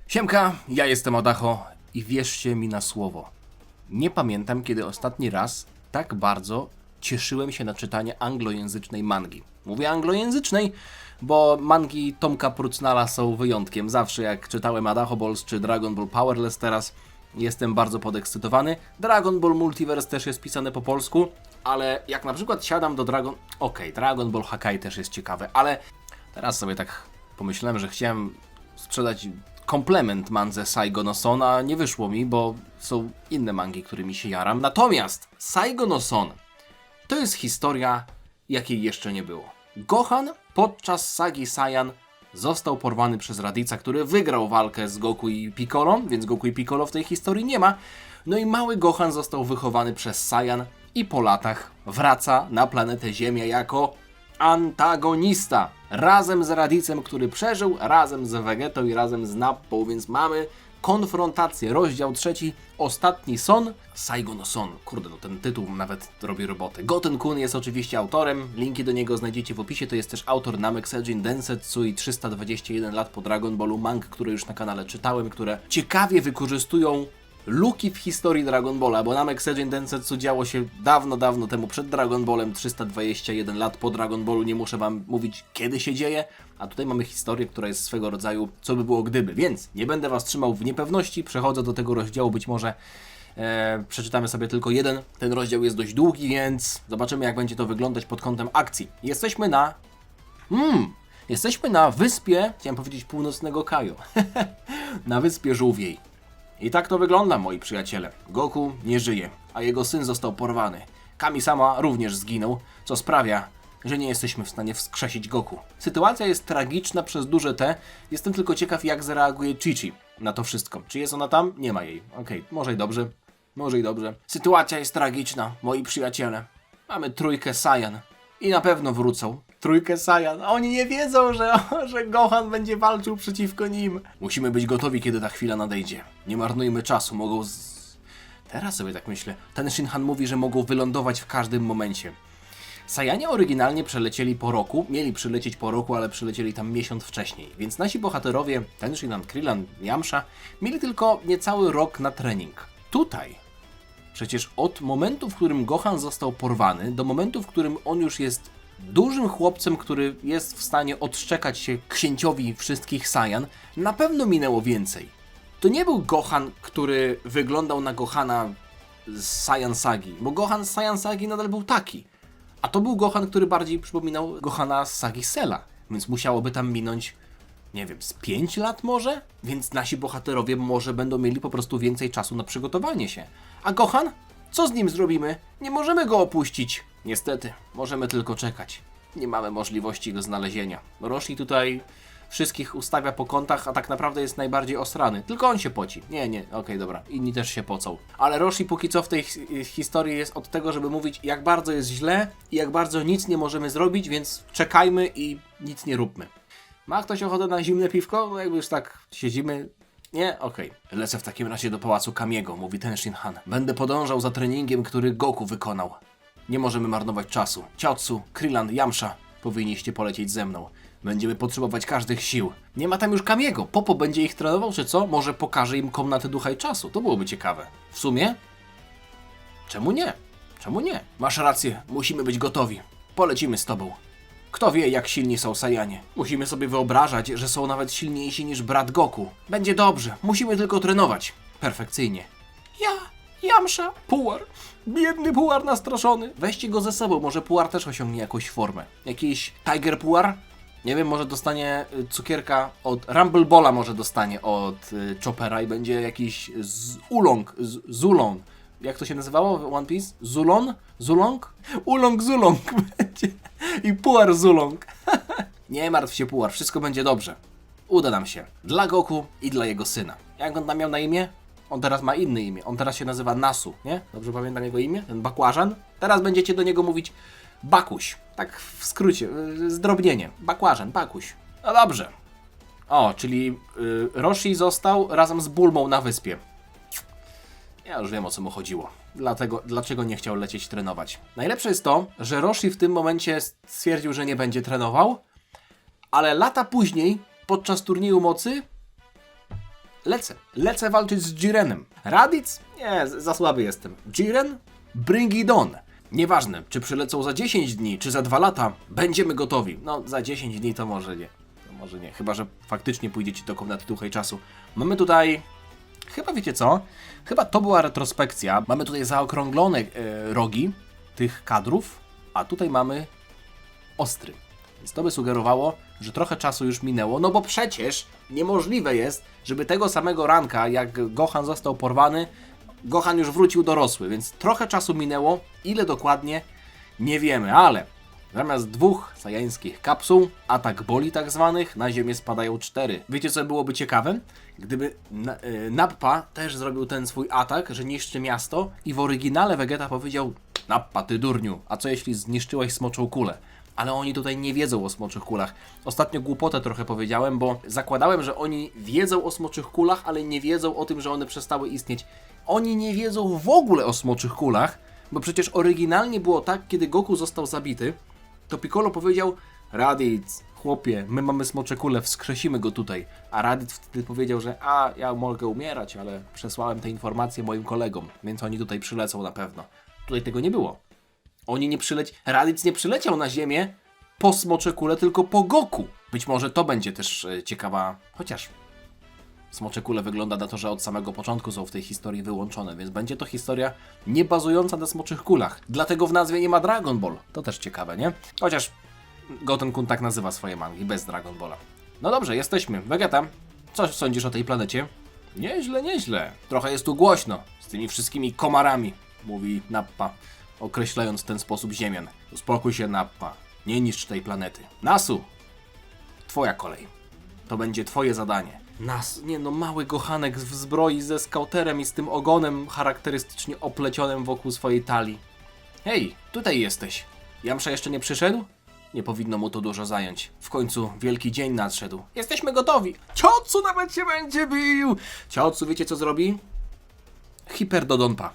Siemka, ja jestem Adacho i wierzcie mi na słowo. Nie pamiętam, kiedy ostatni raz tak bardzo cieszyłem się na czytanie anglojęzycznej mangi. Mówię anglojęzycznej, bo mangi Tomka Prucnala są wyjątkiem. Zawsze jak czytałem Adacho Balls czy Dragon Ball Powerless teraz, jestem bardzo podekscytowany. Dragon Ball Multiverse też jest pisane po polsku, ale jak na przykład siadam do Dragon Ball Hakai też jest ciekawe, ale teraz sobie tak pomyślałem, że chciałem sprzedać komplement mandze Saigo no Son, a nie wyszło mi, bo są inne mangi, którymi się jaram. Natomiast Saigo no Son to jest historia, jakiej jeszcze nie było. Gohan podczas sagi Saiyan został porwany przez Radica, który wygrał walkę z Goku i Piccolo, więc Goku i Piccolo w tej historii nie ma. No i mały Gohan został wychowany przez Saiyan i po latach wraca na planetę Ziemia jako antagonista. Razem z Radicem, który przeżył, razem z Vegetą i razem z Nappą, więc mamy konfrontację. Rozdział 3, ostatni Son, Saigo no Son. Kurde, no ten tytuł nawet robi robotę. Goten-kun jest oczywiście autorem, linki do niego znajdziecie w opisie, to jest też autor Namek Seijin Densetsu i 321 lat po Dragon Ballu mang, które już na kanale czytałem, które ciekawie wykorzystują luki w historii Dragon Balla, bo Namek Seijin Densetsu działo się dawno, dawno temu przed Dragon Ballem, 321 lat po Dragon Ballu, nie muszę wam mówić kiedy się dzieje, a tutaj mamy historię, która jest swego rodzaju co by było gdyby, więc nie będę was trzymał w niepewności, przechodzę do tego rozdziału, być może przeczytamy sobie tylko jeden, ten rozdział jest dość długi, więc zobaczymy jak będzie to wyglądać pod kątem akcji. Jesteśmy na wyspie, chciałem powiedzieć północnego Kaju, na wyspie Żółwiej. I tak to wygląda, moi przyjaciele. Goku nie żyje, a jego syn został porwany. Kami-sama również zginął, co sprawia, że nie jesteśmy w stanie wskrzesić Goku. Sytuacja jest tragiczna przez duże T. Jestem tylko ciekaw, jak zareaguje Chi-Chi na to wszystko. Czy jest ona tam? Nie ma jej. Okej, może i dobrze. Może i dobrze. Sytuacja jest tragiczna, moi przyjaciele. Mamy trójkę Saiyan. I na pewno wrócą. Trójkę Saiyan. A oni nie wiedzą, że Gohan będzie walczył przeciwko nim. Musimy być gotowi, kiedy ta chwila nadejdzie. Nie marnujmy czasu, Teraz sobie tak myślę. Ten Shinhan mówi, że mogą wylądować w każdym momencie. Saiyanie oryginalnie przelecieli po roku, mieli przylecieć po roku, ale przylecieli tam miesiąc wcześniej. Więc nasi bohaterowie, ten Shinhan, Krillin, Yamcha, mieli tylko niecały rok na trening. Tutaj przecież od momentu, w którym Gohan został porwany, do momentu, w którym on już jest dużym chłopcem, który jest w stanie odszczekać się księciowi wszystkich Saiyan, na pewno minęło więcej. To nie był Gohan, który wyglądał na Gohana z Saiyan Sagi, bo Gohan z Saiyan Sagi nadal był taki. A to był Gohan, który bardziej przypominał Gohana z sagi Cella, więc musiałoby tam minąć, nie wiem, z 5 lat może? Więc nasi bohaterowie może będą mieli po prostu więcej czasu na przygotowanie się. A Gohan? Co z nim zrobimy? Nie możemy go opuścić. Niestety, możemy tylko czekać. Nie mamy możliwości go znalezienia. Roshi tutaj wszystkich ustawia po kątach, a tak naprawdę jest najbardziej osrany. Tylko on się poci. Okej, dobra. Inni też się pocą. Ale Roshi póki co w tej historii jest od tego, żeby mówić, jak bardzo jest źle i jak bardzo nic nie możemy zrobić, więc czekajmy i nic nie róbmy. Ma ktoś ochotę na zimne piwko? No jakby już tak siedzimy. Nie? Okej. Lecę w takim razie do pałacu Kamiego, mówi ten Shinhan. Będę podążał za treningiem, który Goku wykonał. Nie możemy marnować czasu. Chiaotzu, Krillin, Yamcha, powinniście polecieć ze mną. Będziemy potrzebować każdych sił. Nie ma tam już Kamiego. Popo będzie ich trenował, czy co? Może pokaże im komnaty ducha i czasu. To byłoby ciekawe. W sumie? Czemu nie? Czemu nie? Masz rację. Musimy być gotowi. Polecimy z tobą. Kto wie, jak silni są Saiyanie. Musimy sobie wyobrażać, że są nawet silniejsi niż brat Goku. Będzie dobrze. Musimy tylko trenować. Perfekcyjnie. Yamcha, Puar. Biedny Puar nastraszony. Weźcie go ze sobą, może Puar też osiągnie jakąś formę. Jakiś Tiger Puar? Nie wiem, może dostanie cukierka od Rumble Balla, może dostanie od Choppera i będzie jakiś Zulong. Jak to się nazywało w One Piece? Zulong? Zulong będzie. I Puar Zulong. Nie martw się, Puar, wszystko będzie dobrze. Uda nam się. Dla Goku i dla jego syna. Jak on tam miał na imię? On teraz ma inne imię. On teraz się nazywa Nasu, nie? Dobrze pamiętam jego imię? Ten bakłażan? Teraz będziecie do niego mówić Bakuś. Tak w skrócie, zdrobnienie. Bakłażan, Bakuś. No dobrze. O, czyli Roshi został razem z Bulmą na wyspie. Ja już wiem, o co mu chodziło. Dlaczego nie chciał lecieć trenować. Najlepsze jest to, że Roshi w tym momencie stwierdził, że nie będzie trenował, ale lata później, podczas turnieju mocy, Lecę walczyć z Jirenem. Raditz? Nie, za słaby jestem. Jiren? Bring it on. Nieważne, czy przylecą za 10 dni, czy za 2 lata, będziemy gotowi. No, za 10 dni to może nie. Może nie, chyba że faktycznie pójdziecie do komnaty ducha i czasu. Mamy tutaj... Chyba wiecie co? Chyba to była retrospekcja. Mamy tutaj zaokrąglone rogi tych kadrów, a tutaj mamy ostry. Więc to by sugerowało, że trochę czasu już minęło, no bo przecież niemożliwe jest, żeby tego samego ranka, jak Gohan został porwany, Gohan już wrócił dorosły, więc trochę czasu minęło. Ile dokładnie? Nie wiemy, ale zamiast 2 sajańskich kapsuł, atak boli tak zwanych, na ziemię spadają 4. Wiecie co byłoby ciekawe? Gdyby Nappa też zrobił ten swój atak, że niszczy miasto i w oryginale Vegeta powiedział: Nappa, ty durniu, a co jeśli zniszczyłeś smoczą kulę? Ale oni tutaj nie wiedzą o smoczych kulach. Ostatnio głupotę trochę powiedziałem, bo zakładałem, że oni wiedzą o smoczych kulach, ale nie wiedzą o tym, że one przestały istnieć. Oni nie wiedzą w ogóle o smoczych kulach, bo przecież oryginalnie było tak, kiedy Goku został zabity, to Piccolo powiedział: Raditz, chłopie, my mamy smocze kule, wskrzesimy go tutaj. A Raditz wtedy powiedział, że ja mogę umierać, ale przesłałem te informacje moim kolegom, więc oni tutaj przylecą na pewno. Tutaj tego nie było. Raditz nie przyleciał na ziemię po smocze kule, tylko po Goku. Być może to będzie też ciekawa, chociaż smocze kule wygląda na to, że od samego początku są w tej historii wyłączone, więc będzie to historia nie bazująca na smoczych kulach. Dlatego w nazwie nie ma Dragon Ball. To też ciekawe, nie? Chociaż Goten-kun tak nazywa swoje mangi, bez Dragon Balla. No dobrze, jesteśmy. Vegeta, co sądzisz o tej planecie? Nieźle, nieźle. Trochę jest tu głośno, z tymi wszystkimi komarami, mówi Nappa, określając w ten sposób Ziemian. Uspokój się, Nappa. Nie niszcz tej planety. Nasu! Twoja kolej. To będzie twoje zadanie. Mały Gohanek w zbroi ze skauterem i z tym ogonem charakterystycznie oplecionym wokół swojej talii. Hej, tutaj jesteś. Yamcha jeszcze nie przyszedł? Nie powinno mu to dużo zająć. W końcu wielki dzień nadszedł. Jesteśmy gotowi. Ciotsu nawet się będzie bił. Ciotsu, wiecie co zrobi? Hiper Dodonpa.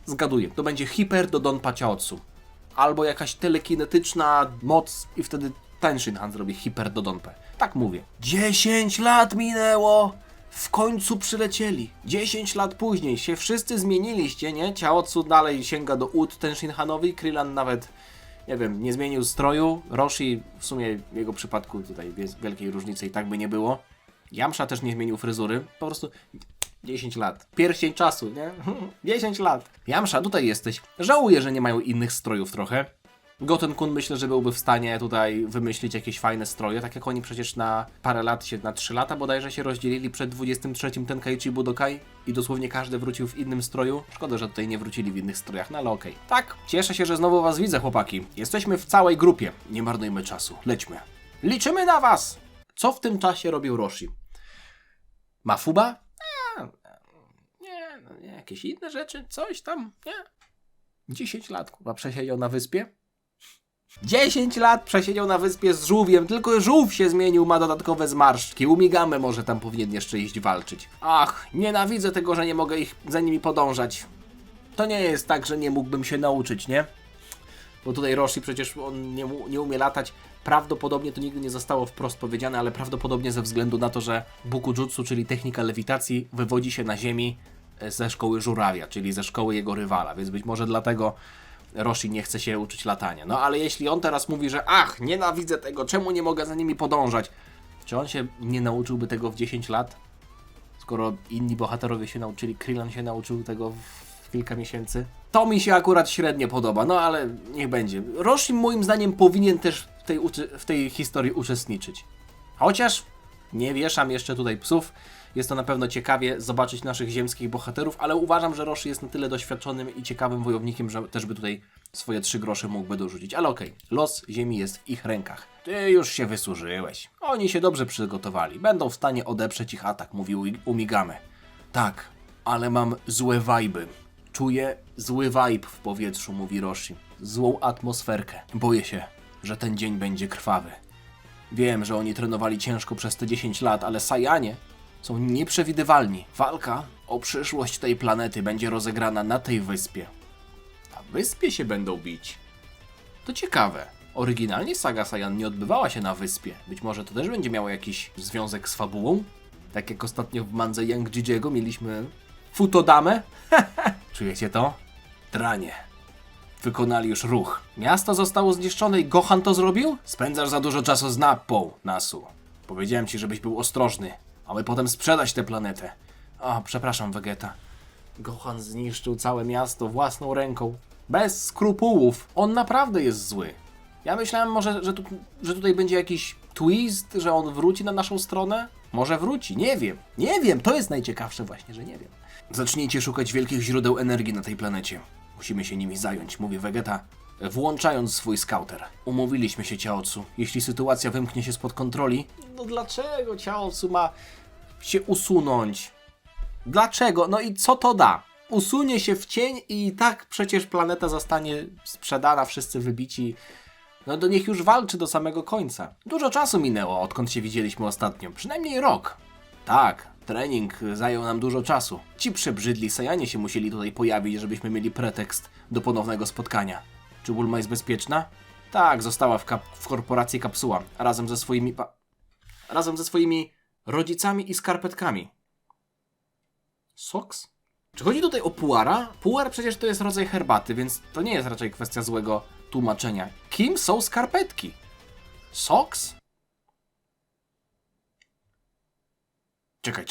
Zgaduję, to będzie Hiper Dodonpa Ciotsu. Albo jakaś telekinetyczna moc i wtedy Tenshinhan zrobi Hiper Dodonpę. Tak mówię. 10 lat minęło! W końcu przylecieli. 10 lat później się wszyscy zmieniliście, nie? Ciaotsu dalej sięga do ud Tenshinhanowi, Krillin nawet, nie wiem, nie zmienił stroju, Roshi w sumie w jego przypadku tutaj wielkiej różnicy i tak by nie było. Yamcha też nie zmienił fryzury, po prostu 10 lat. Pierścień czasu, nie? 10 lat. Yamcha, tutaj jesteś. Żałuję, że nie mają innych strojów trochę. Goten-kun myślę, że byłby w stanie tutaj wymyślić jakieś fajne stroje, tak jak oni przecież na parę lat, na 3 lata bodajże się rozdzielili przed 23. Tenkaichi Budokai i dosłownie każdy wrócił w innym stroju. Szkoda, że tutaj nie wrócili w innych strojach, no ale okej. Tak, cieszę się, że znowu was widzę, chłopaki. Jesteśmy w całej grupie. Nie marnujmy czasu. Lećmy. Liczymy na was! Co w tym czasie robił Roshi? Mafuba? Nie, jakieś inne rzeczy, coś tam, nie? 10 lat, kurwa, przesiedział na wyspie? 10 lat przesiedział na wyspie z żółwiem, tylko żółw się zmienił, ma dodatkowe zmarszczki. Umigamy, może tam powinien jeszcze iść walczyć. Ach, nienawidzę tego, że nie mogę za nimi podążać. To nie jest tak, że nie mógłbym się nauczyć, nie? Bo tutaj Roshi przecież on nie umie latać. Prawdopodobnie to nigdy nie zostało wprost powiedziane, ale prawdopodobnie ze względu na to, że Bukujutsu, czyli technika lewitacji, wywodzi się na ziemi ze szkoły żurawia, czyli ze szkoły jego rywala, więc być może dlatego Roshi nie chce się uczyć latania. No ale jeśli on teraz mówi, że nienawidzę tego, czemu nie mogę za nimi podążać? Czy on się nie nauczyłby tego w 10 lat? Skoro inni bohaterowie się nauczyli, Krillin się nauczył tego w kilka miesięcy? To mi się akurat średnio podoba, no ale niech będzie. Roshi moim zdaniem powinien też w tej historii uczestniczyć. Chociaż nie wieszam jeszcze tutaj psów. Jest to na pewno ciekawie zobaczyć naszych ziemskich bohaterów, ale uważam, że Roshi jest na tyle doświadczonym i ciekawym wojownikiem, że też by tutaj swoje 3 grosze mógłby dorzucić. Ale okej, los ziemi jest w ich rękach. Ty już się wysłużyłeś. Oni się dobrze przygotowali. Będą w stanie odeprzeć ich atak, mówił Umigame. Tak, ale mam złe wajby. Czuję zły vibe w powietrzu, mówi Roshi. Złą atmosferkę. Boję się, że ten dzień będzie krwawy. Wiem, że oni trenowali ciężko przez te 10 lat, ale Saiyanie są nieprzewidywalni. Walka o przyszłość tej planety będzie rozegrana na tej wyspie. Na wyspie się będą bić. To ciekawe. Oryginalnie saga Saiyan nie odbywała się na wyspie. Być może to też będzie miało jakiś związek z fabułą? Tak jak ostatnio w mandze Young Jijiego mieliśmy Futodamę. Czujecie to? Dranie. Wykonali już ruch. Miasto zostało zniszczone i Gohan to zrobił? Spędzasz za dużo czasu z Nappą, Nasu. Powiedziałem ci, żebyś był ostrożny, aby potem sprzedać tę planetę. O, przepraszam, Vegeta. Gohan zniszczył całe miasto własną ręką. Bez skrupułów. On naprawdę jest zły. Ja myślałem może, że tutaj będzie jakiś twist, że on wróci na naszą stronę. Może wróci, nie wiem. Nie wiem, to jest najciekawsze właśnie, że nie wiem. Zacznijcie szukać wielkich źródeł energii na tej planecie. Musimy się nimi zająć, mówi Vegeta, włączając swój skauter. Umówiliśmy się, Chaozu. Jeśli sytuacja wymknie się spod kontroli... No dlaczego Chaozu ma się usunąć? Dlaczego? No i co to da? Usunie się w cień i tak przecież planeta zostanie sprzedana, wszyscy wybici. No to niech już walczy do samego końca. Dużo czasu minęło, odkąd się widzieliśmy ostatnio. Przynajmniej rok. Tak, trening zajął nam dużo czasu. Ci przebrzydli Saiyanie się musieli tutaj pojawić, żebyśmy mieli pretekst do ponownego spotkania. Czy Bulma jest bezpieczna? Tak, została w korporacji Kapsuła, razem ze swoimi rodzicami i skarpetkami. Soks? Czy chodzi tutaj o puara? Puar przecież to jest rodzaj herbaty, więc to nie jest raczej kwestia złego tłumaczenia. Kim są skarpetki? Soks? Czekaj.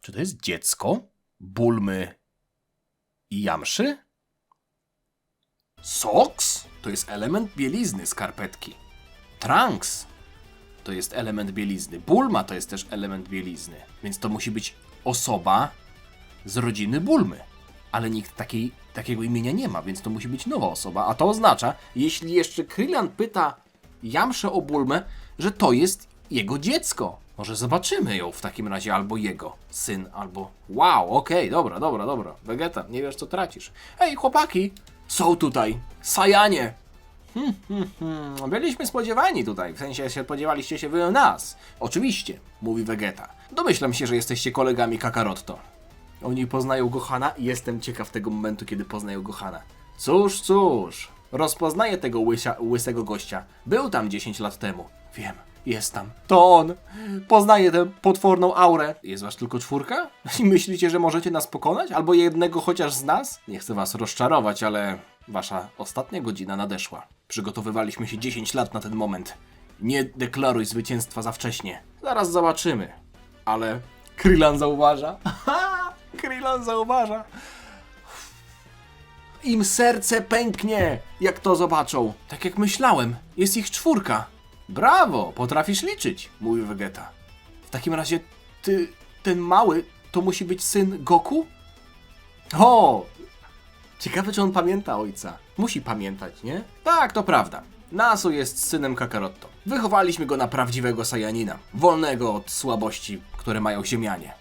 Czy to jest dziecko Bulmy i Yamszy? Soks? To jest element bielizny skarpetki. Trunks to jest element bielizny. Bulma to jest też element bielizny. Więc to musi być osoba z rodziny Bulmy. Ale nikt takiego imienia nie ma, więc to musi być nowa osoba. A to oznacza, jeśli jeszcze Krillin pyta Yamszę o Bulmę, że to jest jego dziecko. Może zobaczymy ją w takim razie, albo jego syn, albo... Wow, okej, dobra. Vegeta, nie wiesz co tracisz. Ej, chłopaki, są tutaj Saiyanie. Byliśmy spodziewani tutaj, w sensie spodziewaliście się wy nas. Oczywiście, mówi Vegeta. Domyślam się, że jesteście kolegami Kakarotto. Oni poznają Gohana i jestem ciekaw tego momentu, kiedy poznają Gohana. Cóż, rozpoznaję tego łysego gościa. Był tam 10 lat temu. Wiem, jest tam. To on. Poznaję tę potworną aurę. Jest was tylko 4? I myślicie, że możecie nas pokonać? Albo jednego chociaż z nas? Nie chcę was rozczarować, ale wasza ostatnia godzina nadeszła. Przygotowywaliśmy się 10 lat na ten moment. Nie deklaruj zwycięstwa za wcześnie. Zaraz zobaczymy. Ale Krillin zauważa. Krillin zauważa. Im serce pęknie, jak to zobaczą. Tak jak myślałem, jest ich 4. Brawo, potrafisz liczyć, mówi Vegeta. W takim razie ten mały, to musi być syn Goku? O! Ciekawe, czy on pamięta ojca. Musi pamiętać, nie? Tak, to prawda. Nasu jest synem Kakarotto. Wychowaliśmy go na prawdziwego Saiyanina. Wolnego od słabości, które mają ziemianie.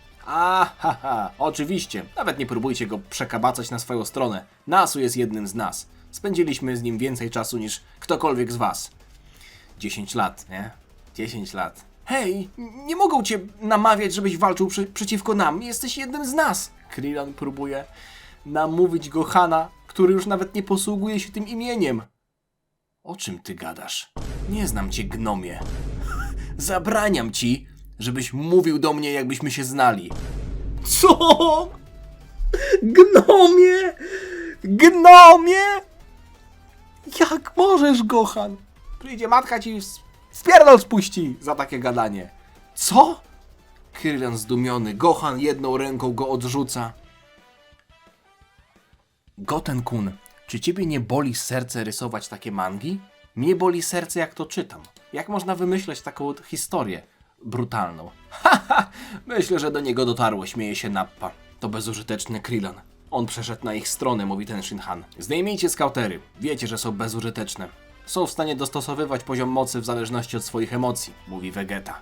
Oczywiście. Nawet nie próbujcie go przekabacać na swoją stronę. Nasu jest jednym z nas. Spędziliśmy z nim więcej czasu niż ktokolwiek z was. 10 lat, nie? 10 lat. Hej, nie mogą cię namawiać, żebyś walczył przeciwko nam. Jesteś jednym z nas. Krillin próbuje namówić Gohana, który już nawet nie posługuje się tym imieniem. O czym ty gadasz? Nie znam cię, gnomie. Zabraniam ci, żebyś mówił do mnie, jakbyśmy się znali. Co? Gnomie? Gnomie? Jak możesz, Gohan? Przyjdzie matka ci w pierdol spuści za takie gadanie. Co? Krillin zdumiony. Gohan jedną ręką go odrzuca. Goten-kun, czy ciebie nie boli serce rysować takie mangi? Mnie boli serce, jak to czytam. Jak można wymyśleć taką historię brutalną? Myślę, że do niego dotarło, śmieje się Nappa. To bezużyteczny Krillin. On przeszedł na ich stronę, mówi ten Shinhan. Zdejmijcie skautery. Wiecie, że są bezużyteczne. Są w stanie dostosowywać poziom mocy w zależności od swoich emocji, mówi Vegeta.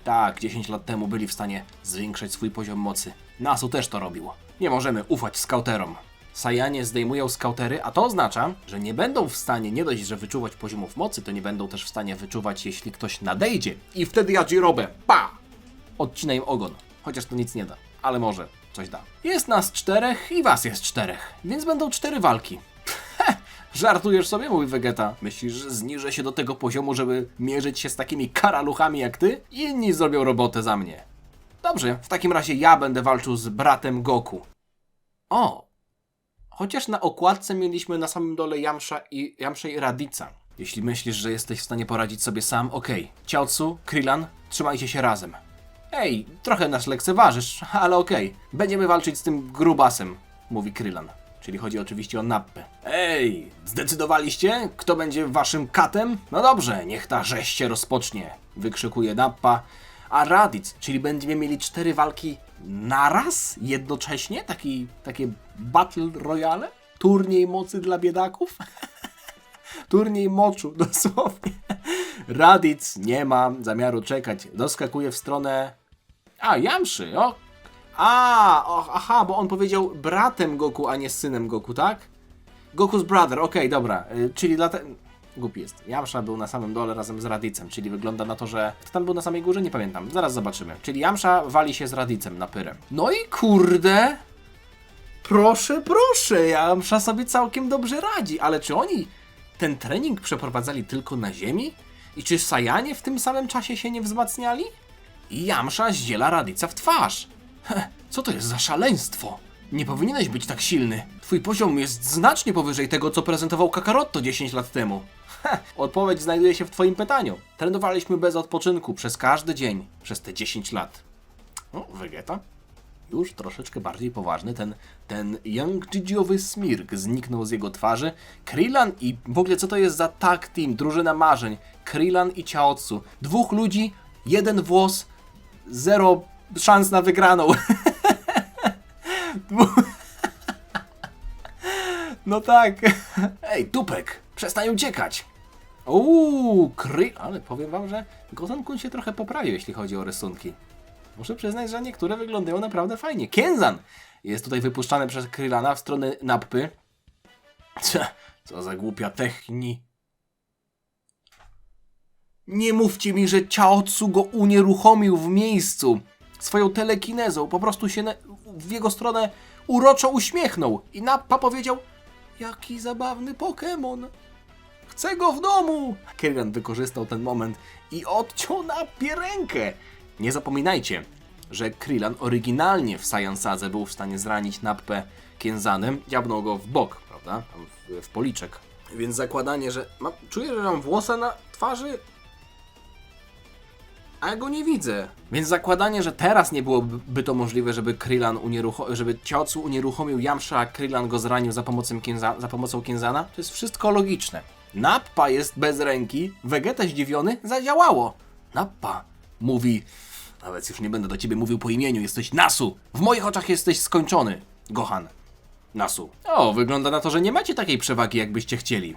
Tak, 10 lat temu byli w stanie zwiększać swój poziom mocy. Nasu też to robił. Nie możemy ufać skauterom. Saiyanie zdejmują skautery, a to oznacza, że nie będą w stanie nie dość, że wyczuwać poziomów mocy, to nie będą też w stanie wyczuwać, jeśli ktoś nadejdzie. I wtedy Yajirobe, pa! Odcina im ogon. Chociaż to nic nie da, ale może coś da. Jest nas 4 i was jest 4, więc będą 4 walki. Żartujesz sobie, mówi Vegeta. Myślisz, że zniżę się do tego poziomu, żeby mierzyć się z takimi karaluchami jak ty? Inni zrobią robotę za mnie. Dobrze, w takim razie ja będę walczył z bratem Goku. O! Chociaż na okładce mieliśmy na samym dole Yamcha i Radica. Jeśli myślisz, że jesteś w stanie poradzić sobie sam, okej. Chiaotzu, Krillin, trzymajcie się razem. Ej, trochę nas lekceważysz, ale okej. Będziemy walczyć z tym grubasem, mówi Krillin. Czyli chodzi oczywiście o Nappę. Ej, zdecydowaliście? Kto będzie waszym katem? No dobrze, niech ta rzeź się rozpocznie, wykrzykuje Nappa. A Raditz, czyli będziemy mieli 4 walki naraz, jednocześnie? Takie battle royale? Turniej mocy dla biedaków? Turniej moczu, dosłownie. Raditz nie ma zamiaru czekać. Doskakuje w stronę... Yamszy, o! Aha, bo on powiedział bratem Goku, a nie synem Goku, tak? Goku's brother, okej, dobra. Czyli dlatego... Głupi jest. Yamcha był na samym dole razem z Radicem, czyli wygląda na to, że... Kto tam był na samej górze? Nie pamiętam. Zaraz zobaczymy. Czyli Yamcha wali się z Radicem na pyrę. No i kurde... Proszę, Yamcha sobie całkiem dobrze radzi, ale czy oni ten trening przeprowadzali tylko na ziemi? I czy Saiyanie w tym samym czasie się nie wzmacniali? I Yamcha zdziela Radica w twarz. Co to jest za szaleństwo? Nie powinieneś być tak silny. Twój poziom jest znacznie powyżej tego, co prezentował Kakaroto 10 lat temu. Odpowiedź znajduje się w twoim pytaniu. Trenowaliśmy bez odpoczynku przez każdy dzień, przez te 10 lat. O, Vegeta? Już troszeczkę bardziej poważny, ten Yang-Jijiowy smirk zniknął z jego twarzy. Krillin i w ogóle co to jest za tag team, drużyna marzeń? Krillin i Chiaotzu. 2 ludzi, 1 włos, 0 szans na wygraną. No tak. Ej, Tupek, przestań uciekać. Ale powiem wam, że Goten-kun się trochę poprawił, jeśli chodzi o rysunki. Muszę przyznać, że niektóre wyglądają naprawdę fajnie. Kenzan jest tutaj wypuszczany przez Krillina w stronę Nappy. Co za głupia techni. Nie mówcie mi, że Chiaotzu go unieruchomił w miejscu. Swoją telekinezą po prostu się w jego stronę uroczo uśmiechnął. I Nappa powiedział: jaki zabawny Pokémon. Chcę go w domu. Krillin wykorzystał ten moment i odciął Nappie rękę. Nie zapominajcie, że Krillin oryginalnie w Saiyan Sadze był w stanie zranić Nappę Kenzanem. Dziabnął go w bok, prawda? W policzek. Więc zakładanie, że... Czuję, że mam włosa na twarzy, a ja go nie widzę. Więc zakładanie, że teraz nie byłoby to możliwe, żeby żeby Chiaotzu unieruchomił Yamcha, a Krillin go zranił za pomocą Kenzana, to jest wszystko logiczne. Nappa jest bez ręki, Vegeta zdziwiony, zadziałało. Nappa mówi: nawet już nie będę do ciebie mówił po imieniu, jesteś Nasu. W moich oczach jesteś skończony, Gohan. Nasu. O, wygląda na to, że nie macie takiej przewagi, jakbyście chcieli.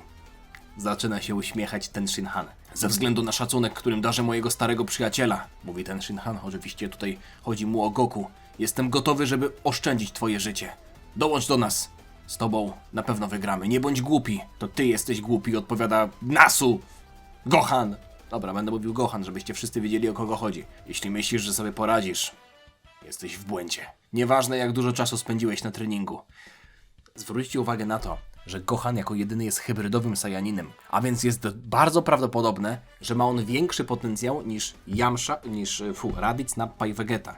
Zaczyna się uśmiechać ten Shinhan. Ze względu na szacunek, którym darzę mojego starego przyjaciela, mówi ten Shinhan. Oczywiście tutaj chodzi mu o Goku. Jestem gotowy, żeby oszczędzić twoje życie. Dołącz do nas. Z tobą na pewno wygramy. Nie bądź głupi. To ty jesteś głupi, odpowiada Nasu. Gohan. Dobra, będę mówił Gohan, żebyście wszyscy wiedzieli, o kogo chodzi. Jeśli myślisz, że sobie poradzisz, jesteś w błędzie. Nieważne, jak dużo czasu spędziłeś na treningu. Zwróćcie uwagę na to, że Gohan jako jedyny jest hybrydowym Saiyaninem, a więc jest bardzo prawdopodobne, że ma on większy potencjał niż Raditz, Nappa i Vegeta.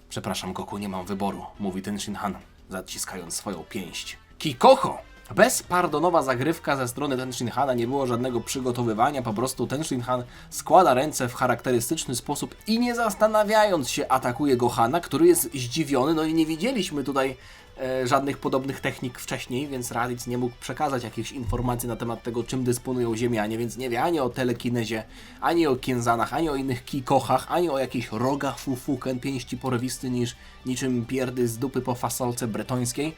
Przepraszam, Goku, nie mam wyboru, mówi ten Shinhan, zaciskając swoją pięść. Kikoho! Bezpardonowa zagrywka ze strony ten Shinhana, nie było żadnego przygotowywania, po prostu ten Shinhan składa ręce w charakterystyczny sposób i nie zastanawiając się atakuje Gohana, który jest zdziwiony, no i nie widzieliśmy tutaj żadnych podobnych technik wcześniej, więc Raditz nie mógł przekazać jakichś informacji na temat tego, czym dysponują Ziemianie, więc nie wie ani o telekinezie, ani o Kenzanach, ani o innych Kikochach, ani o jakichś rogach Fufuken, pięści porywisty niczym pierdy z dupy po fasolce bretońskiej.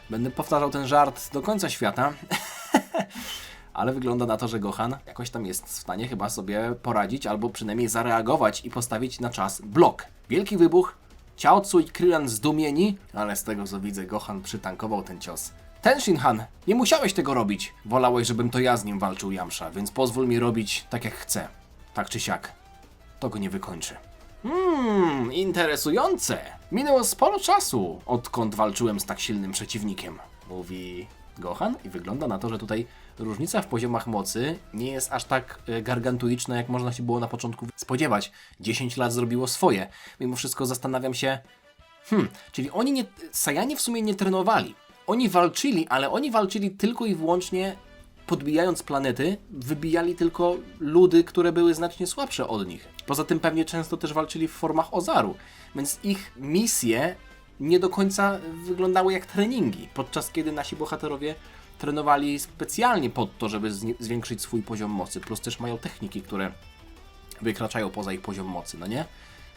Będę powtarzał ten żart do końca świata, ale wygląda na to, że Gohan jakoś tam jest w stanie chyba sobie poradzić, albo przynajmniej zareagować i postawić na czas blok. Wielki wybuch, Chiaotzu i Krillin zdumieni, ale z tego co widzę, Gohan przytankował ten cios. Ten Shinhan, nie musiałeś tego robić. Wolałeś, żebym to ja z nim walczył, Yamcha, więc pozwól mi robić tak jak chcę. Tak czy siak. To go nie wykończy. Interesujące. Minęło sporo czasu, odkąd walczyłem z tak silnym przeciwnikiem, mówi Gohan i wygląda na to, że tutaj różnica w poziomach mocy nie jest aż tak gargantuiczna, jak można się było na początku spodziewać. 10 lat zrobiło swoje. Mimo wszystko zastanawiam się, czyli Saiyanie w sumie nie trenowali. Oni walczyli, ale oni walczyli tylko i wyłącznie podbijając planety, wybijali tylko ludy, które były znacznie słabsze od nich. Poza tym pewnie często też walczyli w formach Ozaru, więc ich misje nie do końca wyglądały jak treningi, podczas kiedy nasi bohaterowie trenowali specjalnie pod to, żeby zwiększyć swój poziom mocy, plus też mają techniki, które wykraczają poza ich poziom mocy, no nie?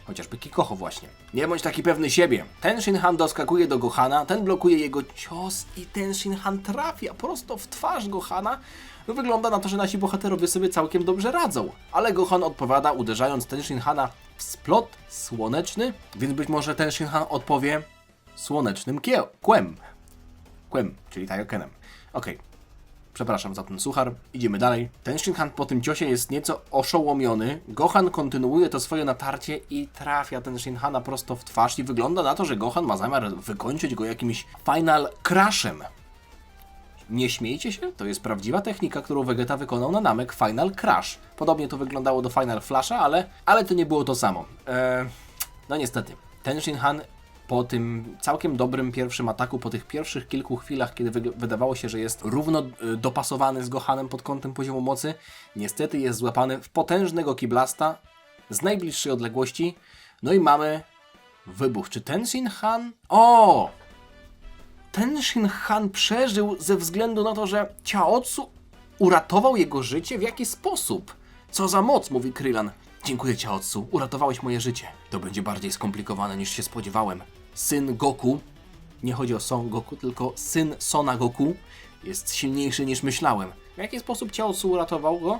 Chociażby Kikoho właśnie. Nie bądź taki pewny siebie. Ten Shinhan doskakuje do Gohana, ten blokuje jego cios i ten Shinhan trafia prosto w twarz Gohana. No wygląda na to, że nasi bohaterowie sobie całkiem dobrze radzą. Ale Gohan odpowiada, uderzając ten Shinhana w splot słoneczny, więc być może ten Shinhan odpowie słonecznym kłem. Kłem, czyli Taiokenem. Okej. Przepraszam za ten suchar. Idziemy dalej. Ten Shinhan po tym ciosie jest nieco oszołomiony. Gohan kontynuuje to swoje natarcie i trafia ten Shinhana prosto w twarz i wygląda na to, że Gohan ma zamiar wykończyć go jakimś Final Crashem. Nie śmiejcie się, to jest prawdziwa technika, którą Vegeta wykonał na Namek, Final Crash. Podobnie to wyglądało do Final Flasha, ale to nie było to samo. No niestety, ten Shinhan po tym całkiem dobrym pierwszym ataku, po tych pierwszych kilku chwilach, kiedy wydawało się, że jest równo dopasowany z Gohanem pod kątem poziomu mocy, niestety jest złapany w potężnego Kiblasta z najbliższej odległości. No i mamy wybuch. Czy ten Shinhan... Ten Shinhan przeżył ze względu na to, że Chaozu uratował jego życie? W jaki sposób? Co za moc, mówi Krillin. Dziękuję, Chaozu, uratowałeś moje życie. To będzie bardziej skomplikowane niż się spodziewałem. Syn Goku, nie chodzi o Son Goku, tylko syn Sona Goku, jest silniejszy niż myślałem. W jaki sposób Chaozu uratował go?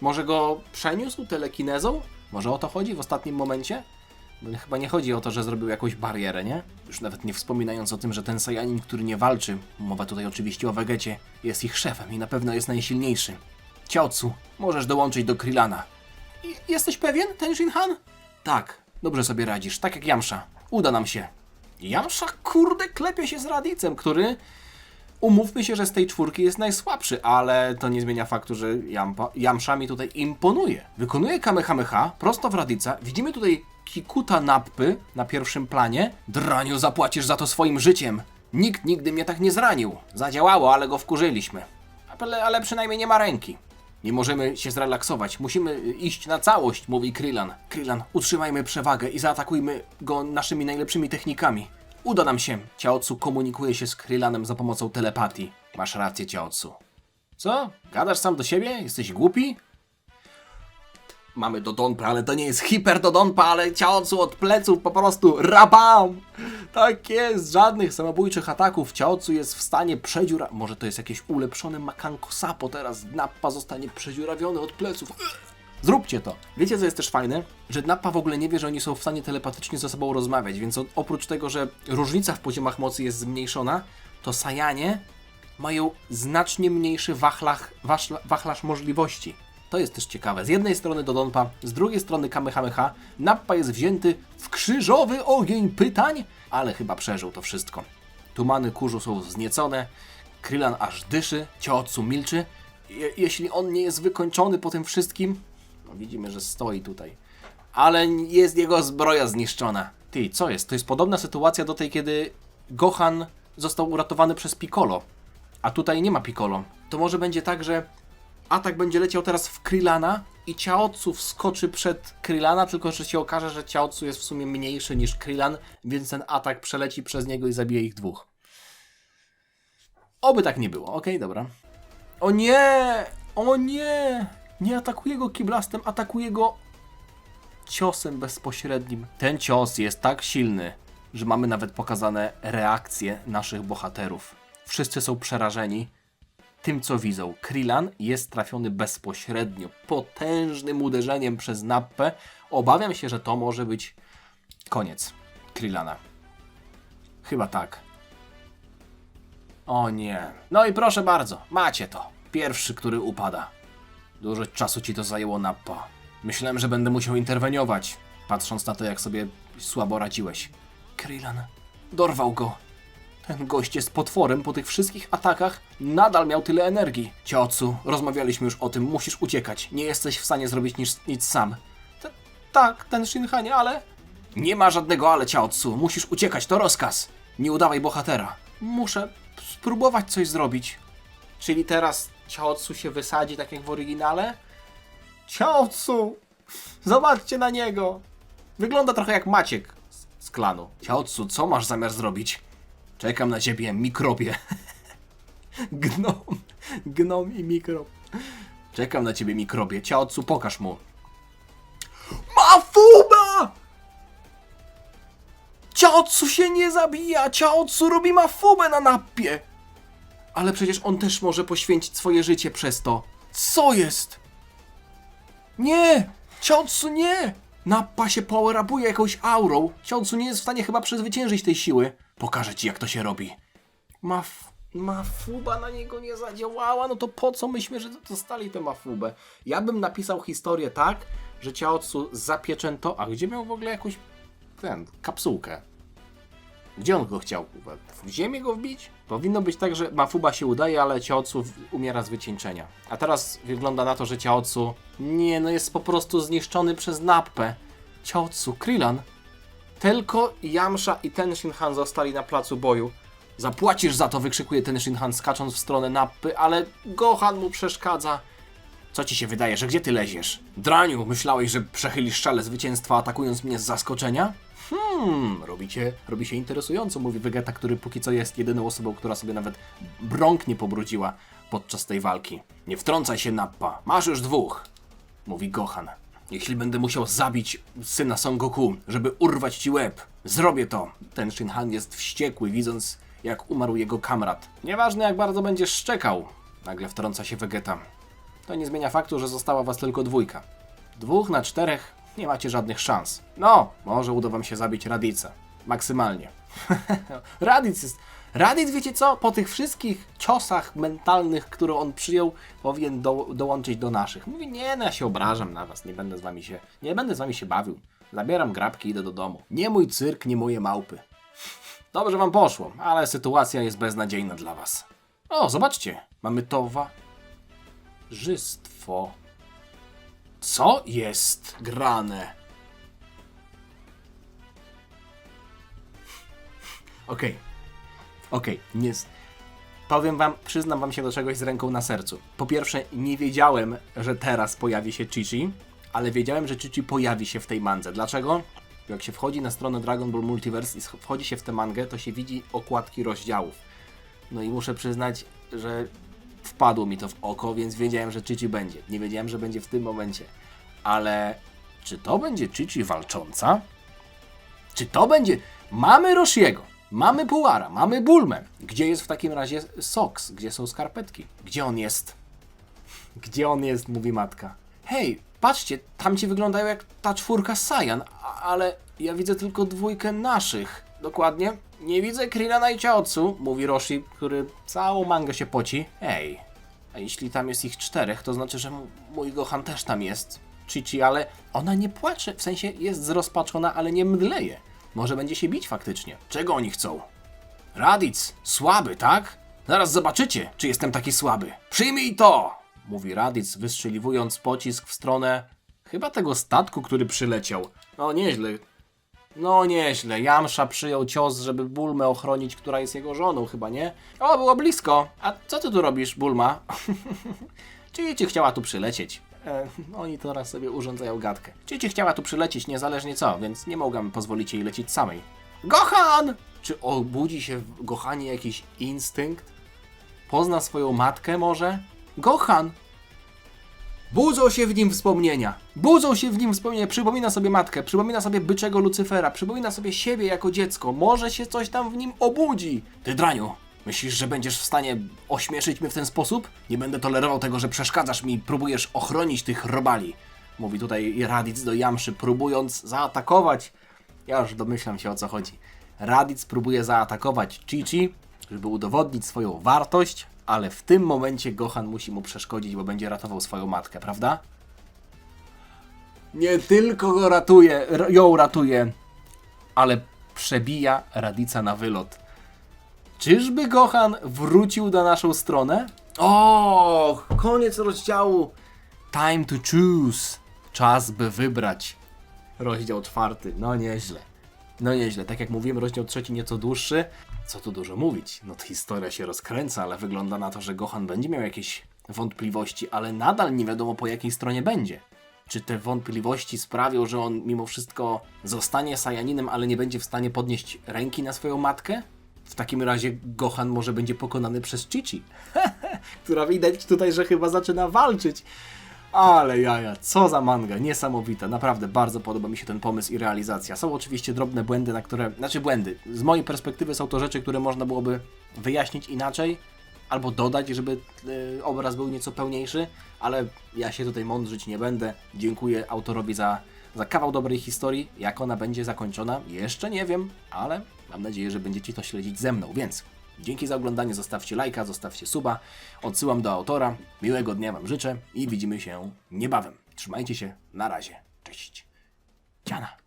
Może go przeniósł telekinezą? Może o to chodzi w ostatnim momencie? Bo chyba nie chodzi o to, że zrobił jakąś barierę, nie? Już nawet nie wspominając o tym, że ten Saiyanin, który nie walczy, mowa tutaj oczywiście o Vegecie, jest ich szefem i na pewno jest najsilniejszy. Chaozu, możesz dołączyć do Krillana. Jesteś pewien, ten Shinhan? Tak, dobrze sobie radzisz, tak jak Yamcha. Uda nam się. Yamcha, kurde, klepie się z Radicem, który... Umówmy się, że z tej czwórki jest najsłabszy, ale to nie zmienia faktu, że Yamcha mi tutaj imponuje. Wykonuje Kamehameha prosto w Radica. Widzimy tutaj Kikuta Nappy na pierwszym planie. Draniu, zapłacisz za to swoim życiem. Nikt nigdy mnie tak nie zranił. Zadziałało, ale go wkurzyliśmy. Ale przynajmniej nie ma ręki. Nie możemy się zrelaksować. Musimy iść na całość, mówi Krillin. Krillin, utrzymajmy przewagę i zaatakujmy go naszymi najlepszymi technikami. Uda nam się. Chaozu komunikuje się z Krillinem za pomocą telepatii. Masz rację, Chaozu. Co? Gadasz sam do siebie? Jesteś głupi? Mamy Dodonpa, ale to nie jest hiper Dodonpa, ale Chaozu od pleców po prostu rabam! Tak jest, żadnych samobójczych ataków. Chaozu jest w stanie może to jest jakieś ulepszone Makanko Sapo teraz. Nappa zostanie przedziurawiony od pleców. Zróbcie to. Wiecie, co jest też fajne? Że Nappa w ogóle nie wie, że oni są w stanie telepatycznie ze sobą rozmawiać, więc oprócz tego, że różnica w poziomach mocy jest zmniejszona, to Saiyanie mają znacznie mniejszy wachlarz możliwości. To jest też ciekawe. Z jednej strony Dodonpa, z drugiej strony Kamehameha. Nappa jest wzięty w krzyżowy ogień pytań, ale chyba przeżył to wszystko. Tumany kurzu są wzniecone, Krillin aż dyszy, Chaozu milczy. Jeśli on nie jest wykończony po tym wszystkim, no widzimy, że stoi tutaj, ale jest jego zbroja zniszczona. Ty, co jest? To jest podobna sytuacja do tej, kiedy Gohan został uratowany przez Piccolo, a tutaj nie ma Piccolo. To może będzie tak, że atak będzie leciał teraz w Krillana i Chaozu wskoczy przed Krillana, tylko że się okaże, że Chaozu jest w sumie mniejszy niż Krillin, więc ten atak przeleci przez niego i zabije ich dwóch. Oby tak nie było. Okej, dobra. O nie! O nie! Nie atakuje go Kiblastem, atakuje go ciosem bezpośrednim. Ten cios jest tak silny, że mamy nawet pokazane reakcje naszych bohaterów. Wszyscy są przerażeni tym, co widzą. Krillin jest trafiony bezpośrednio, potężnym uderzeniem przez Nappę. Obawiam się, że to może być koniec Krillina. Chyba tak. O nie. No i proszę bardzo, macie to. Pierwszy, który upada. Dużo czasu ci to zajęło, Nappa. Myślałem, że będę musiał Ten gość jest potworem, po tych wszystkich atakach nadal miał tyle energii. Ciaocu, rozmawialiśmy już o tym, musisz uciekać. Nie jesteś w stanie zrobić nic sam. Tak, ten Shinhanie, ale... Nie ma żadnego ale, Ciaocu. Musisz uciekać, to rozkaz. Nie udawaj bohatera. Muszę spróbować coś zrobić. Czyli teraz Ciaocu się wysadzi tak jak w oryginale? Ciaocu! Zobaczcie na niego! Wygląda trochę jak Maciek z klanu. Ciaocu, co masz zamiar zrobić? Czekam na ciebie, mikrobie. Gnom i mikrob. Czekam na ciebie, mikrobie. Ciaocu, pokaż mu. Mafuba! Ciaocu się nie zabija! Ciaocu robi Mafubę na nappie! Ale przecież on też może poświęcić swoje życie przez to. Co jest? Nie! Ciaocu nie! Nappa się power-upuje jakąś aurą. Ciaocu nie jest w stanie chyba przezwyciężyć tej siły. Pokażę ci, jak to się robi. Mafuba na niego nie zadziałała, no to po co myśmy, że dostali tę Mafubę? Ja bym napisał historię tak, że Ciaocu zapieczęto... A gdzie miał w ogóle jakąś... kapsułkę? Gdzie on go chciał? W ziemię go wbić? Powinno być tak, że Mafuba się udaje, ale Ciaocu umiera z wycieńczenia. A teraz wygląda na to, że Ciaocu... Nie, no jest po prostu zniszczony przez Nappę. Ciaocu, Krillin. Tylko Yamcha i ten Shinhan zostali na placu boju. Zapłacisz za to, wykrzykuje ten Shinhan, skacząc w stronę Nappy, ale Gohan mu przeszkadza. Co ci się wydaje, że gdzie ty leziesz? Draniu, myślałeś, że przechylisz szale zwycięstwa, atakując mnie z zaskoczenia? Robi się interesująco, mówi Vegeta, który póki co jest jedyną osobą, która sobie nawet brąk nie pobrudziła podczas tej walki. Nie wtrącaj się, Nappa, masz już dwóch, mówi Gohan. Jeśli będę musiał zabić syna Son Goku, żeby urwać ci łeb, zrobię to. Ten Shinhan jest wściekły, widząc jak umarł jego kamrat. Nieważne jak bardzo będziesz szczekał, nagle wtrąca się Vegeta. To nie zmienia faktu, że została was tylko dwójka. 2 na 4 nie macie żadnych szans. No, może uda wam się zabić Radica. Maksymalnie. Raditz, wiecie co? Po tych wszystkich ciosach mentalnych, które on przyjął, powinien dołączyć do naszych. Mówi, nie, no ja się obrażam na was, nie będę z wami się bawił. Zabieram grabki i idę do domu. Nie mój cyrk, nie moje małpy. Dobrze wam poszło, ale sytuacja jest beznadziejna dla was. O, zobaczcie, mamy towarzystwo. Co jest grane? Okej, nie. Powiem wam, przyznam wam się do czegoś z ręką na sercu. Po pierwsze, nie wiedziałem, że teraz pojawi się Chi-Chi, ale wiedziałem, że Chi-Chi pojawi się w tej mandze. Dlaczego? Jak się wchodzi na stronę Dragon Ball Multiverse i wchodzi się w tę mangę, to się widzi okładki rozdziałów. No i muszę przyznać, że wpadło mi to w oko, więc wiedziałem, że Chi-Chi będzie. Nie wiedziałem, że będzie w tym momencie. Ale czy to będzie Chi-Chi walcząca? Czy to będzie... Mamy Roshiego, mamy Puara, mamy Bulmę. Gdzie jest w takim razie Sox? Gdzie są skarpetki? Gdzie on jest? Gdzie on jest, mówi matka. Hej, patrzcie, tamci wyglądają jak ta 4 Saiyan, ale ja widzę tylko 2 naszych. Dokładnie. Nie widzę Krillina i Chaozu, mówi Roshi, który całą mangę się poci. Ej, a jeśli tam jest ich 4, to znaczy, że mój Gohan też tam jest. Chi-Chi, ale ona nie płacze, w sensie jest zrozpaczona, ale nie mdleje. Może będzie się bić faktycznie. Czego oni chcą? Raditz, słaby, tak? Zaraz zobaczycie, czy jestem taki słaby. Przyjmij to! Mówi Raditz, wystrzeliwując pocisk w stronę chyba tego statku, który przyleciał. No nieźle. Yamcha przyjął cios, żeby Bulmę ochronić, która jest jego żoną, chyba nie? O, było blisko. A co ty tu robisz, Bulma? Chi-Chi chciała tu przylecieć. Oni teraz sobie urządzają gadkę. Chi-Chi chciała tu przylecieć niezależnie co, więc nie mogłam pozwolić jej lecieć samej. Gohan! Czy obudzi się w Gohanie jakiś instynkt? Pozna swoją matkę może? Gohan! Budzą się w nim wspomnienia. Przypomina sobie matkę, przypomina sobie byczego Lucyfera, przypomina sobie siebie jako dziecko. Może się coś tam w nim obudzi. Ty, Draniu, myślisz, że będziesz w stanie ośmieszyć mnie w ten sposób? Nie będę tolerował tego, że przeszkadzasz mi i próbujesz ochronić tych robali. Mówi tutaj Raditz do Yamszy, próbując zaatakować. Ja już domyślam się, o co chodzi. Raditz próbuje zaatakować Chi-Chi, żeby udowodnić swoją wartość, ale w tym momencie Gohan musi mu przeszkodzić, bo będzie ratował swoją matkę, prawda? Nie tylko ją ratuje, ale przebija Raditza na wylot. Czyżby Gohan wrócił na naszą stronę? O, koniec rozdziału. Time to choose. Czas, by wybrać. Rozdział 4. No nieźle. No nieźle. Tak jak mówiłem, rozdział 3 nieco dłuższy. Co tu dużo mówić? No to historia się rozkręca, ale wygląda na to, że Gohan będzie miał jakieś wątpliwości, ale nadal nie wiadomo po jakiej stronie będzie. Czy te wątpliwości sprawią, że on mimo wszystko zostanie Saiyaninem, ale nie będzie w stanie podnieść ręki na swoją matkę? W takim razie Gohan może będzie pokonany przez Chi-Chi, która widać tutaj, że chyba zaczyna walczyć. Ale jaja, co za manga, niesamowita, naprawdę bardzo podoba mi się ten pomysł i realizacja. Są oczywiście drobne błędy, błędy. Z mojej perspektywy są to rzeczy, które można byłoby wyjaśnić inaczej, albo dodać, żeby obraz był nieco pełniejszy, ale ja się tutaj mądrzyć nie będę. Dziękuję autorowi za kawał dobrej historii. Jak ona będzie zakończona, jeszcze nie wiem, ale mam nadzieję, że będziecie to śledzić ze mną, więc dzięki za oglądanie, zostawcie lajka, zostawcie suba, odsyłam do autora, miłego dnia Wam życzę i widzimy się niebawem. Trzymajcie się, na razie, cześć, ciana.